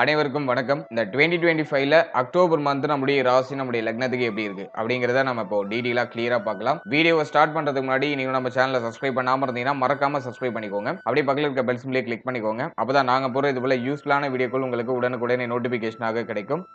அனைவருக்கும் வணக்கம். இந்த 2025ல அக்டோபர் மந்த் நம்முடைய ராசி, நம்முடைய லக்னத்துக்கு எப்படி இருக்கு அப்படிங்கிறத நம்ம இப்போ டீடெயிலா கிளியரா பார்க்கலாம். வீடியோவை ஸ்டார்ட் பண்றதுக்கு முன்னாடி நீங்க நம்ம சேனலை சப்ஸ்கிரைப் பண்ணாம இருந்தீங்கன்னா மறக்காம சப்ஸ்கிரைப் பண்ணிக்கோங்க. அப்படியே பக்கத்துல இருக்க பெல் சிம்பலை கிளிக் பண்ணிக்கோங்க. அப்பதான் நாங்க போற இது போல யூஸ்ஃபுல்லான வீடியோக்கள் உங்களுக்கு உடனுக்குடனே நோட்டிபிகேஷனாக கிடைக்கும்.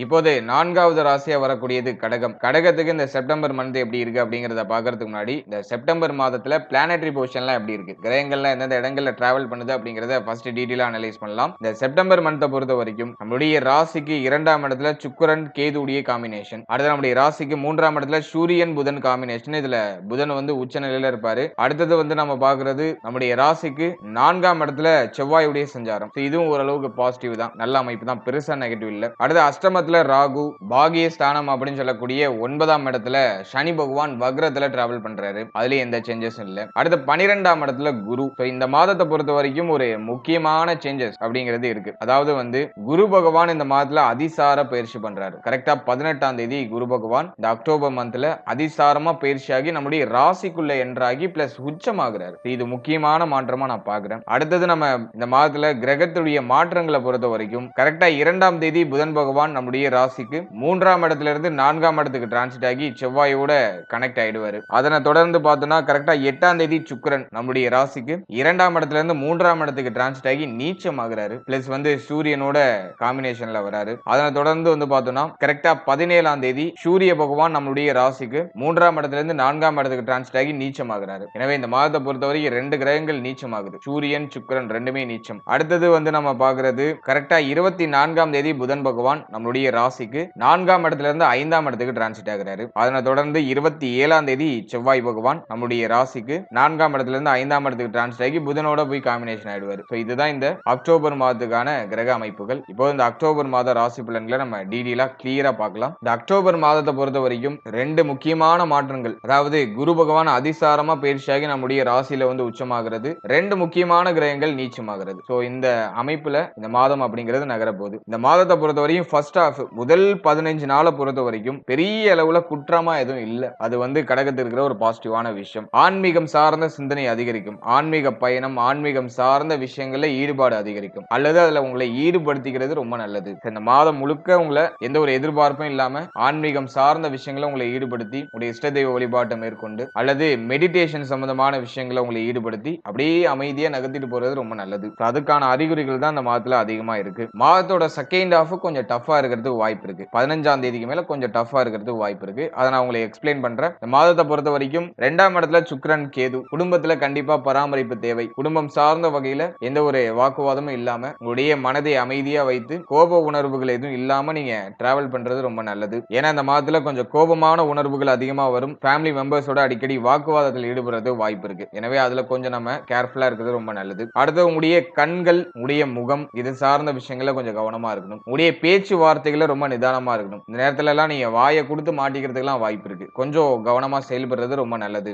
இப்போது 4வது ராசியா வரக்கூடியது கடகம். கடகத்துக்கு இந்த செப்டம்பர் மந்த் எப்படி இருக்கு அப்படிங்கறத பாக்குறதுக்கு முன்னாடி இந்த செப்டம்பர் மாதத்துல பிளானட்டரி பொசிஷன்லாம் எப்படி இருக்கு, கிரகங்கள்லாம் எந்தெந்த இடங்கள்ல டிராவல் பண்ணுது அப்படிங்கறத ஃபர்ஸ்ட் டீடைலா அனலைஸ் பண்ணலாம். இந்த செப்டம்பர் மந்தை பொறுத்த வரைக்கும் நம்மளுடைய ராசிக்கு 2ஆம் இடத்துல சுக்கிரன் கேதுவுடைய காம்பினேஷன், அடுத்து நம்முடைய ராசிக்கு 3ஆம் இடத்துல சூரியன் புதன் காம்பினேஷன். இதுல புதன் வந்து உச்ச நிலையில இருப்பாரு. அடுத்தது வந்து நம்ம பாக்குறது நம்முடைய ராசிக்கு 4ஆம் இடத்துல செவ்வாயுடைய சஞ்சாரம். இதுவும் ஓரளவுக்கு பாசிட்டிவ் தான், நல்ல அமைப்பு தான், பெருசா நெகட்டிவ் இல்ல. அடுத்து அஷ்டம ராகு பாகிய ஸ்தானம் அப்படின்னு சொல்லக்கூடிய 9ஆம் இடத்துல சனி பகவான் வக்ரத்துல டிராவல் பண்றாரு. அதுல எந்த சேஞ்சஸும் இல்ல. அடுத்து 12ஆம் இடத்துல குரு. இந்த மாதத்தை பொறுத்த வரைக்கும் ஒரு முக்கியமான சேஞ்சஸ் அப்படிங்கிறது இருக்கு. அதாவது வந்து குரு பகவான் இந்த மாதத்துல அதிசார பயிற்சி பண்றாரு. கரெக்டா 18ஆம் தேதி குரு பகவான் இந்த அக்டோபர் மந்த்ல அதிசாரமா பயிற்சியாகி நம்முடைய ராசிக்குள்ள என்ட்ராகி பிளஸ் உச்சமாகிறாரு. இது முக்கியமான மாற்றமா நான் பாக்குறேன். அடுத்தது நம்ம இந்த மாதத்துல கிரகத்துடைய மாற்றங்களை பொறுத்த வரைக்கும் கரெக்டா 2ஆம் தேதி புதன் பகவான் நம்முடைய ராசிக்கு 3ஆம் இடத்துல இருந்து 4ஆம் இடத்துக்கு டிரான்சிட் ஆகி செவ்வாயோட கனெக்ட் ஆயிடுவாரு. அதனை தொடர்ந்து பார்த்தோம்னா கரெக்டா 8ஆம் தேதி சுக்கிரன் நம்முடைய ராசிக்கு 2ஆம் இடத்துல இருந்து 3ஆம் இடத்துக்கு டிரான்சிட் ஆகி நீச்சம் ஆகுறாரு. பிளஸ் வந்து சூரியனோட காம்பினேஷன்ல வராரு. அதனை தொடர்ந்து வந்து பார்த்தோம்னா கரெக்டா 17ஆம் தேதி சூரிய பகவான் நம்முடைய ராசிக்கு 3ஆம் இடத்துல இருந்து 4ஆம் இடத்துக்கு டிரான்சிட் ஆகி நீச்சம் ஆகுறாரு. எனவே இந்த மாதத்தை பொறுத்தவரைக்கும் 2 கிரகங்கள் நீச்சம் ஆகுது, சூரியன் சுக்கிரன் ரெண்டுமே நீச்சம். அடுத்தது வந்து நம்ம பாக்குறது கரெக்டா 24ஆம் தேதி புதன் பகவான் நம்முடைய ராசிக்கு 4ஆம் இடத்துல இருந்து 5ஆம் இடத்துக்கு டிரான்சிட் ஆகிறாரு. அதனை தொடர்ந்து 27ஆம் தேதி செவ்வாய் பகவான் நம்முடைய ராசிக்கு 4ஆம் இடத்துல இருந்து 5ஆம் இடத்துக்கு டிரான்சிட் ஆகி புதனோட போய் காம்பினேஷன் ஆயிடுவாரு. இதுதான் இந்த அக்டோபர் மாதத்துக்கான கிரக அமைப்புகள். இப்போ இந்த அக்டோபர் மாத ராசி பலன்களை நம்ம டீடெயிலா கிளியரா பார்க்கலாம். இந்த அக்டோபர் மாதத்தை பொறுத்த வரைக்கும் 2 முக்கியமான மாற்றங்கள், அதாவது குரு பகவான் அதிசாரமா பயிற்சியாகி நம்முடைய ராசியில வந்து உச்சமாகிறது, 2 முக்கியமான கிரகங்கள் நீச்சமாகிறது. இந்த அமைப்புல இந்த மாதம் அப்படிங்கிறது நகர போகுது. இந்த மாதத்தை பொறுத்த வரைக்கும் ஃபர்ஸ்ட் ஹாஃப் முதல் 15 நாளை பொறுத்த வரைக்கும் பெரிய அளவுல குற்றமா எதுவும் இல்ல. அது வந்து கடகத்தில் இருக்கிற ஒரு பாசிட்டிவான விஷயம். ஆன்மீகம் சார்ந்த சிந்தனை அதிகரிக்கும், ஆன்மீக பயணம், ஆன்மீகம் சார்ந்த விஷயங்கள்ல ஈடுபாடு அதிகரிக்கும், அல்லது அதுல உங்களை ஈடுபடுத்திக்கிறது ரொம்ப நல்லது. இந்த மாதம் முழுக்க உங்களை எந்த ஒரு எதிர்பார்ப்பும் இல்லாம ஆன்மீகம் சார்ந்த விஷயங்களை உங்களை ஈடுபடுத்தி உடைய இஷ்ட தெய்வ வழிபாட்டை மேற்கொண்டு அல்லது மெடிடேஷன் சம்பந்தமான விஷயங்களை உங்களை ஈடுபடுத்தி அப்படியே அமைதியா நகர்த்திட்டு போறது ரொம்ப நல்லது. அதுக்கான அறிகுறிகள் தான் இந்த மாதத்துல அதிகமா இருக்கு. மாதத்தோட செகண்ட் ஹாஃப் கொஞ்சம் டஃபா இருக்கிறதுக்கு வாய்ப்பு இருக்கு. 15ஆம் தேதிக்கு மேல கொஞ்சம் டஃபா இருக்கிறதுக்கு வாய்ப்பு இருக்கு. அதை நான் உங்களுக்கு எக்ஸ்பிளைன் பண்றேன். இந்த மாதத்தை பொறுத்த வரைக்கும் 2ஆம் இடத்துல சுக்கிரன் கேது. குடும்பத்துல கண்டிப்பா பராமரிப்பு தேவை. குடும்பம் சார்ந்த வகையில எந்த ஒரு வாக்குவாதமும் இல்லாம உங்களுடைய மனதை அமைதியா வைத்து கோப உணர்வுகள் எதுவும் இல்லாம நீங்க டிராவல் பண்றது ரொம்ப நல்லது. ஏன்னா இந்த மாதத்துல கொஞ்சம் கோபமான உணர்வுகள் அதிகமா வரும். ஃபேமிலி மெம்பர்ஸோட அடிக்கடி வாக்குவாதத்தில் ஈடுபடுறது வாய்ப்பு இருக்கு. எனவே அதுல கொஞ்சம் நம்ம கேர்ஃபுல்லா இருக்கிறது ரொம்ப நல்லது. அடுத்து உங்களுடைய கண்கள், உங்களுடைய முகம், இது சார்ந்த விஷயங்கள கொஞ்சம் கவனமா இருக்கணும். உங்களுடைய பேச்சுவார்த்தைகளை ரொம்ப நிதானமா இருக்கணும். இந்த நேரத்துல எல்லாம் நீங்க வாயை கொடுத்து மாட்டிக்கிறதுக்கு எல்லாம் வாய்ப்பு இருக்கு. கொஞ்சம் கவனமா செயல்படுறது ரொம்ப நல்லது.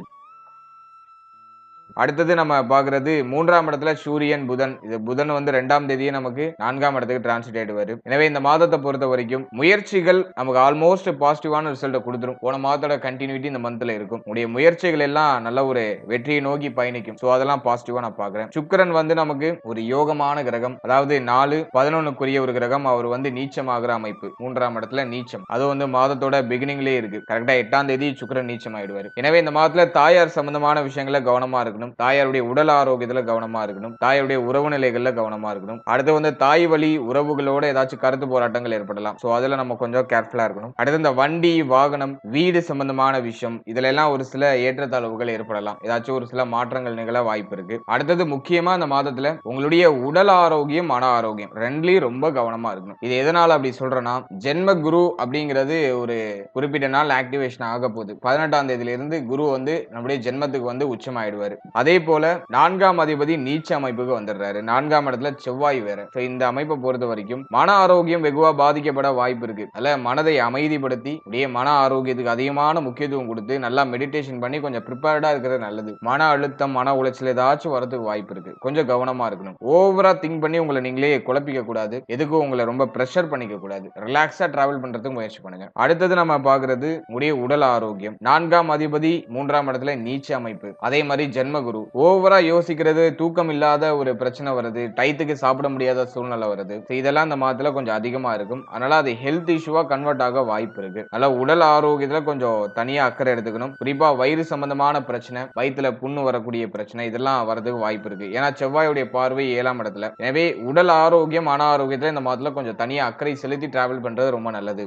அடுத்தது நம்ம பாக்குறது 3ஆம் இடத்துல சூரியன் புதன். இது புதன் வந்து 2ஆம் தேதியே நமக்கு 4ஆம் இடத்துக்கு டிரான்சிட் ஆயிடுவாரு. எனவே இந்த மாதத்தை பொறுத்த வரைக்கும் முயற்சிகள் நமக்கு ஆல்மோஸ்ட் பாசிட்டிவான ரிசல்ட் கொடுத்துரும். போன மாதத்தோட கண்டினியூட்டி இந்த மந்த்ல இருக்கும். உடைய முயற்சிகள் எல்லாம் நல்ல ஒரு வெற்றியை நோக்கி பயணிக்கும். அதெல்லாம் பாசிட்டிவா நான் பாக்குறேன். சுக்கிரன் வந்து நமக்கு ஒரு யோகமான கிரகம், அதாவது 4-11க்குரிய ஒரு கிரகம். அவர் வந்து நீச்சமாகிற அமைப்பு, 3ஆம் இடத்துல நீச்சம். அது வந்து மாதத்தோட பிகினிங்லயே இருக்கு. கரெக்டா 8ஆம் தேதி சுக்கிரன் நீச்சம் ஆயிடுவாரு. எனவே இந்த மாதத்துல தாயார் சம்பந்தமான விஷயங்களை கவனமா இருக்கணும். தாயாருடைய உடல் ஆரோக்கியத்துல கவனமா இருக்கணும். தாயாருடைய உறவு நிலைகள்ல கவனமா இருக்கணும். அடுத்து வந்து தாய் வழி உறவுகளோட ஏதாச்சும் கருத்து போராட்டங்கள் ஏற்படலாம். அதுல நம்ம கொஞ்சம் கேர்ஃபுல்லா இருக்கணும். அடுத்து இந்த வண்டி, வாகனம், வீடு சம்பந்தமான விஷயம், இதுல எல்லாம் ஒரு சில ஏற்றத்தாழ்வுகள் ஏற்படலாம். ஏதாச்சும் ஒரு சில மாற்றங்கள் நிகழ வாய்ப்பு இருக்கு. அடுத்தது முக்கியமா இந்த மாதத்துல உங்களுடைய உடல் ஆரோக்கியம், மன ஆரோக்கியம் ரெண்டுலயும் ரொம்ப கவனமா இருக்கணும். இது எதனால அப்படி சொல்றேன்னா, ஜென்ம குரு அப்படிங்கிறது ஒரு குறிப்பிட்ட நாள் ஆக்டிவேஷன் ஆக போகுது. 18ஆம் தேதியில இருந்து குரு வந்து நம்முடைய ஜென்மத்துக்கு வந்து உச்சமாயிடுவாரு. அதே போல 4ஆம் அதிபதி நீச்ச அமைப்புக்கு வந்துடுறாரு. 4ஆம் இடத்துல செவ்வாய் வேற. இந்த அமைப்பை பொறுத்த வரைக்கும் மன ஆரோக்கியம் வெகுவா பாதிக்கப்பட வாய்ப்பு இருக்கு. அல்ல மனதை அமைதிப்படுத்தி மன ஆரோக்கியத்துக்கு அதிகமான முக்கியத்துவம் கொடுத்து நல்லா மெடிடேஷன் பண்ணி கொஞ்சம் ப்ரிப்பேர்டா இருக்கிறது நல்லது. மன அழுத்தம், மன உளைச்சல் ஏதாச்சும் வரதுக்கு வாய்ப்பு இருக்கு. கொஞ்சம் கவனமா இருக்கணும். ஓவரா திங்க் பண்ணி உங்களை நீங்களே குழப்பிக்க கூடாது. எதுக்கும் உங்களை ரொம்ப பிரஷர் பண்ணிக்க கூடாது. ரிலாக்ஸா டிராவல் பண்றதுக்கு முயற்சி பண்ணுங்க. அடுத்தது நம்ம பாக்குறது உடைய உடல் ஆரோக்கியம். 4ஆம் அதிபதி 3ஆம் இடத்துல நீச்ச அமைப்பு. அதே மாதிரி ஜென்ம குரு. ஓவரா யோசிக்கிறது, தூக்கம் இல்லாத ஒரு பிரச்சனை வருது, டயத்துக்கு சாப்பிட முடியாத சூழ்நிலை வருது. இதெல்லாம் இந்த மாதத்துல கொஞ்சம் அதிகமா இருக்கும். அதனால அது ஹெல்த் இஷ்யூவா கன்வெர்ட் ஆக வாய்ப்பு இருக்கு. அதனால உடல் ஆரோக்கியத்துல கொஞ்சம் தனியா அக்கறை எடுத்துக்கணும். குறிப்பா வயிறு சம்பந்தமான பிரச்சனை, வயித்துல புண்ணு வரக்கூடிய பிரச்சனை இதெல்லாம் வரதுக்கு வாய்ப்பு இருக்கு. ஏன்னா செவ்வாயுடைய பார்வை 7ஆம் இடத்துல. எனவே உடல் ஆரோக்கியம், மன ஆரோக்கியத்துல இந்த மாதத்துல கொஞ்சம் தனியா அக்கறை செலுத்தி டிராவல் பண்றது ரொம்ப நல்லது.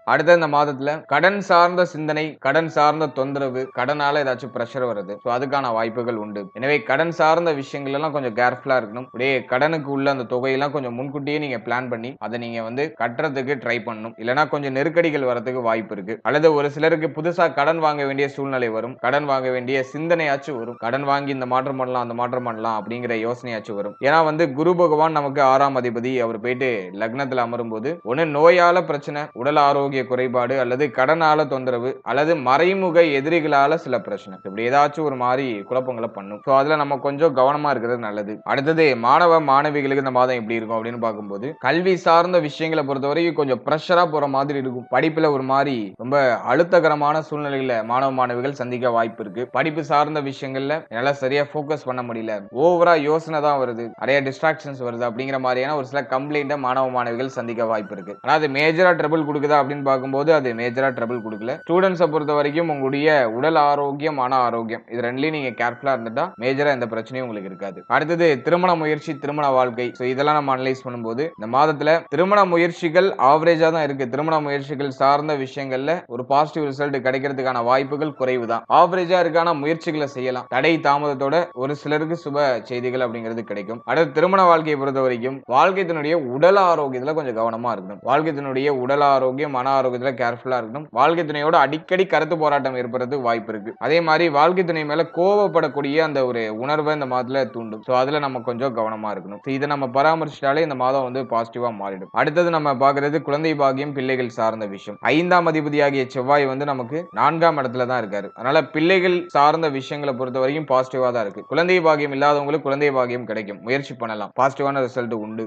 அடுத்த இந்த மாதத்துல கடன் சார்ந்த சிந்தனை, கடன் சார்ந்த தொந்தரவு, கடனால ஏதாச்சும் பிரஷர் வருது. அதுக்கான வாய்ப்புகள் உண்டு. எனவே கடன் சார்ந்த விஷயங்கள் எல்லாம் கொஞ்சம் கேர்ஃபுல்லா இருக்கணும். அப்படியே கடனுக்கு உள்ள அந்த தொகையெல்லாம் கொஞ்சம் முன்கூட்டியே நீங்க பிளான் பண்ணி அதை நீங்க கட்டுறதுக்கு ட்ரை பண்ணணும். இல்லனா கொஞ்சம் நெருக்கடிகள் வரதுக்கு வாய்ப்பு இருக்கு. அல்லது ஒரு சிலருக்கு புதுசா கடன் வாங்க வேண்டிய சூழ்நிலை வரும். கடன் வாங்க வேண்டிய சிந்தனையாச்சும் வரும். கடன் வாங்கி இந்த மாற்றம் பண்ணலாம், அந்த மாற்றம் பண்ணலாம் அப்படிங்கிற யோசனையாச்சும் வரும். ஏன்னா குரு பகவான் நமக்கு 6ஆம் அதிபதி. அவர் போயிட்டு லக்னத்துல அமரும் போது ஒண்ணு நோயால பிரச்சனை, உடல் ஆரோக்கிய குறைபாடு அல்லது கடனால தொந்தரவு அல்லது மறைமுக எதிரிகளால சில பிரச்சனை இப்படி ஏதாச்சும் ஒரு மாதிரி குழப்பங்களை பண்ணும். அதுல நம்ம கொஞ்சம் கவனமா இருக்கிறது நல்லது. அடுத்தது மாணவ மாணவிகளுக்கு இந்த மாதம் எப்படி இருக்கும் அப்படின்னு பார்க்கும்போது கல்வி சார்ந்த விஷயங்களை பொறுத்தவரைக்கும் கொஞ்சம் பிரஷரா போற மாதிரி இருக்கும். படிப்புல ஒரு மாதிரி ரொம்ப அழுத்தகரமான சூழ்நிலையில மாணவ மாணவிகள் சந்திக்க வாய்ப்பு இருக்கு. படிப்பு சார்ந்த விஷயங்கள்ல என்னால சரியா போக்கஸ் பண்ண முடியல, ஓவரா யோசனை தான் வருது, நிறைய டிஸ்ட்ராக்ஷன்ஸ் வருது அப்படிங்கிற மாதிரியான ஒரு சில கம்ப்ளைண்ட மாணவ மாணவிகள் சந்திக்க வாய்ப்பு இருக்கு. ஆனா அது மேஜரா ட்ரபிள் கொடுக்குதா அப்படின்னு பார்க்கும்போது அது மேஜரா ட்ரபிள் கொடுக்கல. ஸ்டூடெண்ட்ஸை பொறுத்த வரைக்கும் உங்களுடைய உடல் ஆரோக்கியம், மன ஆரோக்கியம் இது ரெண்டுலயும் நீங்க கேர்ஃபுல்லா இருந்துட்டா மேஜரா எந்த பிரச்சனையும் உங்களுக்கு இருக்காது. அடுத்தது திருமண முயற்சி, திருமண வாழ்க்கை. இதெல்லாம் நம்ம அனலைஸ் பண்ணும்போது இந்த மாதத்துல திருமண முயற்சிகள் ஆவரேஜா தான் இருக்கு. திருமண முயற்சிகள் சார்ந்த விஷயங்கள்ல ஒரு பாசிட்டிவ் ரிசல்ட் கிடைக்கிறதுக்கான வாய்ப்புகள் குறைவு தான். ஆவரேஜா இருக்கான முயற்சிகளை செய்யலாம். தடை தாமதத்தோட ஒரு சிலருக்கு சுப செய்திகள் அப்படிங்கிறது கிடைக்கும். அடுத்து திருமண வாழ்க்கையை பொறுத்த வரைக்கும் வாழ்க்கையினுடைய உடல் ஆரோக்கியத்துல கொஞ்சம் கவனமா இருக்கணும். வாழ்க்கையினுடைய உடல் ஆரோக்கியம், மன ஆரோக்கியத்துல கேர்ஃபுல்லா இருக்கணும். வாழ்க்கை துணையோட அடிக்கடி கருத்து போராட்டம் ஏற்படுறதுக்கு வாய்ப்பு இருக்கு. அதே மாதிரி வாழ்க்கை துணை மேல கோபப்படக்கூடிய அந்த ஒரு உணர்வை இந்த மாதத்துல தூண்டும். அதுல நம்ம கொஞ்சம் கவனமா இருக்கணும். இதை நம்ம பராமரிச்சிட்டாலே இந்த மாதம் பாசிட்டிவா மாறிடும். அடுத்தது நம்ம பாக்குறது குழந்தை பாக்கியம், பிள்ளைகள் சார்ந்த விஷயம். 5ஆம் அதிபதியாகிய செவ்வாய் நமக்கு 4ஆம் இடத்துல தான் இருக்காரு. அதனால பிள்ளைகள் சார்ந்த விஷயங்களை பொறுத்த வரைக்கும் பாசிட்டிவா தான் இருக்கு. குழந்தை பாக்கியம் இல்லாதவங்களுக்கு குழந்தை பாக்கியம் கிடைக்கும். முயற்சி பண்ணலாம். பாசிட்டிவான ரிசல்ட் உண்டு.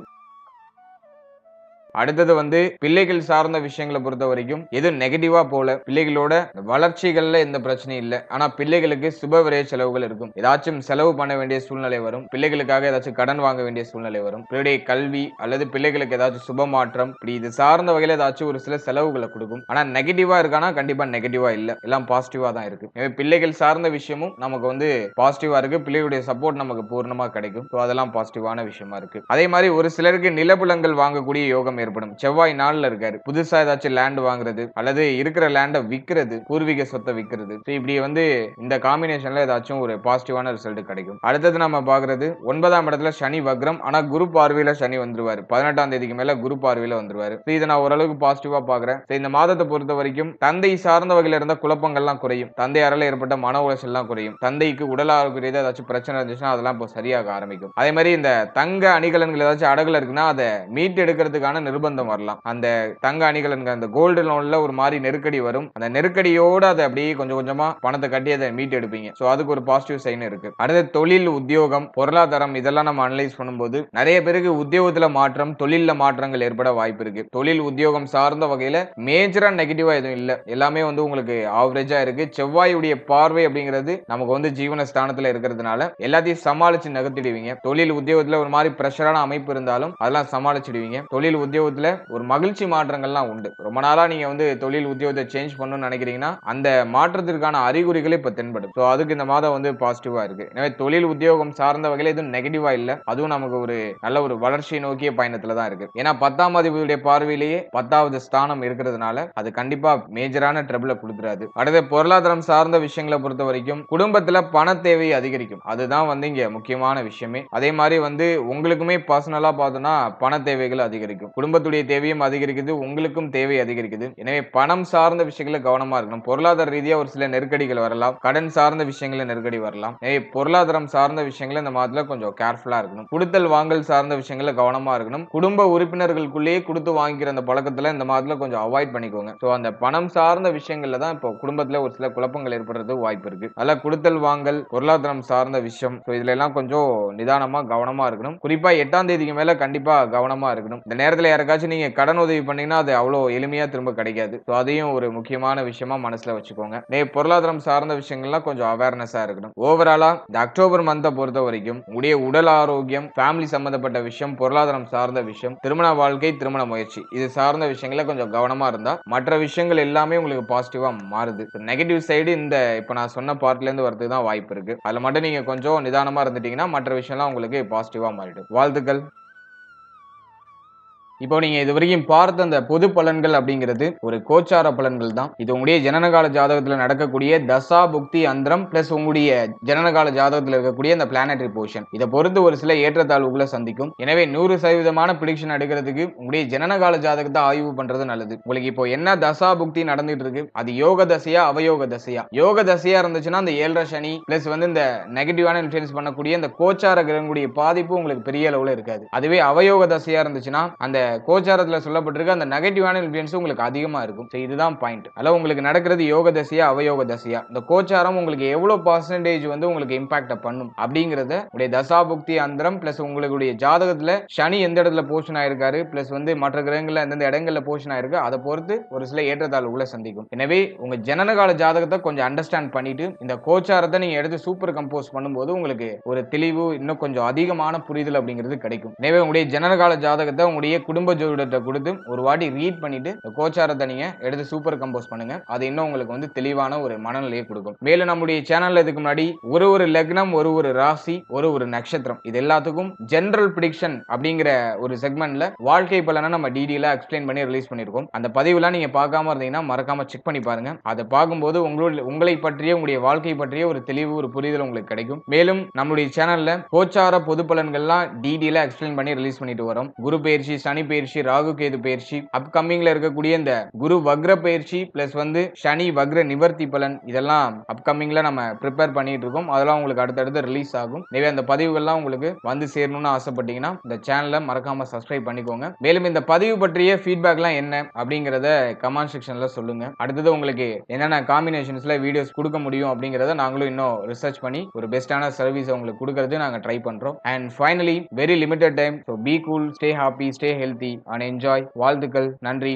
அடுத்தது பிள்ளைகள் சார்ந்த விஷயங்களை பொறுத்த வரைக்கும் எது நெகட்டிவா போல, பிள்ளைகளோட வளர்ச்சிகள்ல எந்த பிரச்சனையும் இல்ல. ஆனா பிள்ளைகளுக்கு சுப விரய செலவுகள் இருக்கும். ஏதாச்சும் செலவு பண்ண வேண்டிய சூழ்நிலை வரும். பிள்ளைகளுக்காக ஏதாச்சும் கடன் வாங்க வேண்டிய சூழ்நிலை வரும். பிள்ளைடைய கல்வி அல்லது பிள்ளைகளுக்கு ஏதாச்சும் சுப மாற்றம் இப்படி இது சார்ந்த வகையில ஏதாச்சும் ஒரு சில செலவுகளை கொடுக்கும். ஆனா நெகட்டிவா இருக்கானா கண்டிப்பா நெகட்டிவா இல்ல, எல்லாம் பாசிட்டிவா தான் இருக்கு. எனவே பிள்ளைகள் சார்ந்த விஷயமும் நமக்கு பாசிட்டிவா இருக்கு. பிள்ளைகளுடைய சப்போர்ட் நமக்கு பூர்ணமா கிடைக்கும். அதெல்லாம் பாசிட்டிவான விஷயமா இருக்கு. அதே மாதிரி ஒரு சிலருக்கு நிலபுலங்கள் வாங்கக்கூடிய யோகம் ஏற்படும். செவ்வாய் நாள்ல இருக்காரு. புதுசா ஏதாச்சும் லேண்ட் வாங்குறது அல்லது இருக்கிற லேண்ட விக்கிறது, பூர்வீக சொத்தை விக்கிறது. இப்படி இந்த காம்பினேஷன்ல ஏதாச்சும் ஒரு பாசிட்டிவான ரிசல்ட் கிடைக்கும். அடுத்தது நம்ம பாக்குறது 9ஆம் இடத்துல சனி வக்ரம். ஆனா குரு பார்வையில சனி வந்துருவாரு. 18ஆம் தேதிக்கு மேல குரு பார்வையில வந்துருவாரு. இதை நான் ஓரளவுக்கு பாசிட்டிவா பாக்குறேன். இந்த மாதத்தை பொறுத்த வரைக்கும் தந்தை சார்ந்த வகையில இருந்த குழப்பங்கள்லாம் குறையும். தந்தையாரால ஏற்பட்ட மன உளைச்சல் எல்லாம் குறையும். தந்தைக்கு உடல் ஆரோக்கிய ஏதாச்சும் பிரச்சனை இருந்துச்சுன்னா அதெல்லாம் இப்போ சரியாக ஆரம்பிக்கும். அதே மாதிரி இந்த தங்க அணிகலன்கள் ஏதாச்சும் அடகுல இருக்குன்னா அதை மீட்டு எடுக்கிறதுக்கான நிர்பந்தம் வரலாம். அந்த தங்க அணிகலன்கள் அந்த கோல்டு லோன்ல ஒரு மாதிரி நெருக்கடி வரும். அந்த நெருக்கடியோட அதை அப்படியே கொஞ்சம் கொஞ்சமா பணத்தை கட்டி அதை மீட்டு எடுப்பீங்க. அதுக்கு ஒரு பாசிட்டிவ் சைன் இருக்கு. அடுத்து தொழில், உத்தியோகம், பொருளாதாரம் இதெல்லாம் நம்ம அனலைஸ் பண்ணும்போது நிறைய பேருக்கு உத்தியோகத்துல மாற்றம், தொழில்ல மாற்றங்கள் ஏற்பட வாய்ப்பு இருக்கு. தொழில் உத்தியோகம் சார்ந்த வகையில மேஜரா நெகட்டிவா எதுவும் இல்ல. எல்லாமே உங்களுக்கு ஆவரேஜா இருக்கு. செவ்வாயுடைய பார்வை அப்படிங்கிறது நமக்கு ஜீவன ஸ்தானத்துல இருக்கிறதுனால எல்லாத்தையும் சமாளிச்சு நகர்த்திடுவீங்க. தொழில் உத்தியோகத்துல ஒரு மாதிரி பிரஷரான அமைப்பு இருந்தாலும் அதெல்லாம் சமாளிச்சிடுவீங்க. தொழில் உத்தியோகத்துல ஒரு மகிழ்ச்சி மாற்றங்கள்லாம் உண்டு. ரொம்ப நாளா நீங்க தொழில் உத்தியோகத்தை சேஞ்ச் பண்ணணும்னு நினைக்கிறீங்கன்னா அந்த மாற்றத்திற்கான அறிகுறிகள் இப்ப தென்படும். அதுக்கு இந்த மாதம் பாசிட்டிவா இருக்கு. எனவே தொழில் உத்தியோகம் சார்ந்த வகையில எதுவும் நெகட்டிவா இல்ல. அதுவும் நமக்கு ஒரு நல்ல ஒரு வளர்ச்சியை நோக்கிய பயணத்துல தான் இருக்கு. ஏன்னா 10ஆம் அதிபதியுடைய பார்வையிலேயே 10வது ஸ்தானம் இருக்கிறதுனால அது கண்டிப்பா மேஜரான ட்ரபிள கொடுத்துறாது. அடுத்து பொருளாதாரம் சார்ந்த விஷயங்களை பொறுத்த வரைக்கும் குடும்பத்துல பண தேவை அதிகரிக்கும். அதுதான் இங்க முக்கியமான விஷயமே. அதே மாதிரி உங்களுக்குமே பர்சனலா பார்த்தோம்னா பண தேவைகள் அதிகரிக்கும். குடும்பத்துடைய தேவையும் அதிகரிக்குது, உங்களுக்கும் தேவை அதிகரிக்குது. எனவே பணம் சார்ந்த விஷயங்களை கவனமா இருக்கணும். பொருளாதார ரீதியா ஒரு சில நெருக்கடிகள் வரலாம். கடன் சார்ந்த விஷயங்கள நெருக்கடி வரலாம். பொருளாதாரம் சார்ந்த விஷயங்களை இந்த மாதத்துல கொஞ்சம் கேர்ஃபுல்லா இருக்கணும். கொடுத்தல் வாங்கல் சார்ந்த விஷயங்களை கவனமா இருக்கணும். குடும்ப உறுப்பினர்களுக்குள்ளேயே கொடுத்து வாங்கிக்கிற அந்த பழக்கத்துல இந்த மாதத்துல கொஞ்சம் அவாய்ட் பண்ணிக்கோங்க. அந்த பணம் சார்ந்த விஷயங்கள்ல தான் இப்போ குடும்பத்துல ஒரு சில குழப்பங்கள் ஏற்படுறது வாய்ப்பு இருக்கு. அதனால கொடுத்தல் வாங்கல், பொருளாதாரம் சார்ந்த விஷயம் இதுல எல்லாம் கொஞ்சம் நிதானமா கவனமா இருக்கணும். குறிப்பா 8ஆம் தேதிக்கு மேல கண்டிப்பா கவனமா இருக்கணும். இந்த நேரத்துல யாருக்காச்சும் நீங்க கடன் உதவி பண்ணீங்கன்னா அது அவ்வளவு எளிமையா திரும்ப கிடைக்காது. சோ அதையும் ஒரு முக்கியமான விஷயமா மனசுல வச்சுக்கோங்க. பொருளாதாரம் சார்ந்த விஷயங்கள்லாம் கொஞ்சம் அவேர்னஸா இருக்கணும். ஓவராலா இந்த அக்டோபர் மந்த்தை பொறுத்த வரைக்கும் உங்களுடைய உடல் ஆரோக்கியம், ஃபேமிலி சம்பந்தப்பட்ட விஷயம், பொருளாதாரம் சார்ந்த விஷயம், திருமண வாழ்க்கை, திருமண முயற்சி இது சார்ந்த விஷயங்கள கொஞ்சம் கவனமா இருந்தா மற்ற விஷயங்கள் எல்லாமே உங்களுக்கு பாசிட்டிவா மாறுது. நெகட்டிவ் சைடு இந்த இப்ப நான் சொன்ன பார்ட்ல இருந்து வரதுக்கு தான் வாய்ப்பு இருக்கு. அதுல மட்டும் நீங்க கொஞ்சம் நிதானமா இருந்துட்டீங்கன்னா மற்ற விஷயம்லாம் உங்களுக்கு பாசிட்டிவா மாறிடும். வாழ்த்துக்கள். இப்போ நீங்க இதுவரைக்கும் பார்த்த அந்த பொது பலன்கள் அப்படிங்கிறது ஒரு கோச்சார பலன்கள் தான். இது உங்களுடைய ஜனனகால ஜாதகத்துல நடக்கக்கூடிய தசா புக்தி அந்தரம் பிளஸ் உங்களுடைய ஜனனகால ஜாதகத்துல இருக்கக்கூடிய அந்த பிளானட்டரி பொசிஷன் இதை பொறுத்து ஒரு சில ஏற்றத்தாழ்வுகளை சந்திக்கும். எனவே 100% பிரிடிக்ஷன் எடுக்கிறதுக்கு உங்களுடைய ஜனனகால ஜாதகத்தை ஆய்வு பண்றது நல்லது. உங்களுக்கு இப்போ என்ன தசா புக்தி நடந்துட்டு இருக்கு, அது யோக தசையா அவயோக தசையா? யோக தசையா இருந்துச்சுன்னா அந்த 7.5 சனி பிளஸ் இந்த நெகட்டிவான இன்ஃபுளுன்ஸ் பண்ணக்கூடிய இந்த கோச்சார கிரகங்களுடைய பாதிப்பு உங்களுக்கு பெரிய அளவுல இருக்காது. அதுவே அவயோக தசையா இருந்துச்சுன்னா அந்த கோச்சாரத்துல சொல்லப்பட்டிருக்க அந்த நெகட்டிவான இன்ஃப்ளூயன்ஸ் உங்களுக்கு அதிகமா இருக்கும். இதுதான் பாயிண்ட். அதனால உங்களுக்கு நடக்கிறது யோக தசையா அவயோக தசையா, இந்த கோச்சாரம் உங்களுக்கு எவ்வளவு பர்சன்டேஜ் உங்களுக்கு இம்பாக்ட் பண்ணும் அப்படிங்கறத உடைய தசாபுக்தி அந்தரம் பிளஸ் உங்களுடைய ஜாதகத்துல சனி எந்த இடத்துல போஷன் ஆயிருக்காரு பிளஸ் மற்ற கிரகங்கள்ல எந்தெந்த இடங்கள்ல போஷன் ஆயிருக்கு அதை பொறுத்து ஒரு சில ஏற்றத்தாழ்வுகளை சந்திக்கும். எனவே உங்க ஜனனகால ஜாதகத்தை கொஞ்சம் அண்டர்ஸ்டாண்ட் பண்ணிட்டு இந்த கோச்சாரத்தை நீங்க எடுத்து சூப்பர் கம்போஸ் பண்ணும்போது உங்களுக்கு ஒரு தெளிவு இன்னும் கொஞ்சம் அதிகமான புரிதல் அப்படிங்கிறது கிடைக்கும். எனவே உங்களுடைய ஜனனகால ஜாதகத்தை உங்களுடைய குடும்ப ஜோதிடத்தை கொடுத்து ஒரு வாட்டி ரீட் பண்ணிட்டு கோச்சாரத்தை நீங்க எடுத்து சூப்பர் கம்போஸ் பண்ணுங்க. அது இன்னும் உங்களுக்கு தெளிவான ஒரு மனநிலையை கொடுக்கும். மேலும் நம்முடைய சேனல்ல இதுக்கு முன்னாடி ஒரு லக்னம், ஒரு ராசி, ஒரு நட்சத்திரம் இது எல்லாத்துக்கும் ஜெனரல் பிரிடிக்ஷன் அப்படிங்கிற ஒரு செக்மெண்ட்ல வாழ்க்கை பலனை நம்ம டீடைலா எக்ஸ்பிளைன் பண்ணி ரிலீஸ் பண்ணிருக்கோம். அந்த பதிவுலாம் நீங்க பார்க்காம இருந்தீங்கன்னா மறக்காம செக் பண்ணி பாருங்க. அதை பார்க்கும்போது உங்களை பற்றிய உங்களுடைய வாழ்க்கை பற்றிய ஒரு தெளிவு ஒரு புரிதல் உங்களுக்கு கிடைக்கும். மேலும் நம்முடைய சேனல்ல கோச்சார பொது பலன்கள்லாம் டீடைலா எக்ஸ்பிளைன் பண்ணி ரிலீஸ் பண்ணிட்டு வரோம். குரு பயிற்சி, சனி பயிற்சி, ராகு கேது பயிற்சி, அப்கமிங்ல இருக்கக்கூடிய இந்த குரு வக்ர பயிற்சி பிளஸ் சனி வக்ர நிவர்த்தி பலன் இதெல்லாம் அப்கமிங்ல நம்ம ப்ரிப்பேர் பண்ணிட்டு இருக்கோம். அதெல்லாம் உங்களுக்கு அடுத்தடுத்து ரிலீஸ் ஆகும். எனவே அந்த பதிவுகள்லாம் உங்களுக்கு வந்து சேரணும்னு ஆசைப்பட்டீங்கன்னா இந்த சேனலை மறக்காம சப்ஸ்கிரைப் பண்ணிக்கோங்க. மேலும் இந்த பதிவு பற்றிய ஃபீட்பேக்லாம் என்ன அப்படிங்கறத கமெண்ட் செக்ஷன்ல சொல்லுங்க. அடுத்தது உங்களுக்கு என்னென்ன காம்பினேஷன்ஸ்ல வீடியோஸ் கொடுக்க முடியும் அப்படிங்கறத நாங்களும் இன்னும் ரிசர்ச் பண்ணி ஒரு பெஸ்டான சர்வீஸ் உங்களுக்கு கொடுக்கறது நாங்க ட்ரை பண்றோம். And finally very limited time, so be cool, stay happy, stay healthy and enjoy. வாழ்த்துக்கள். நன்றி.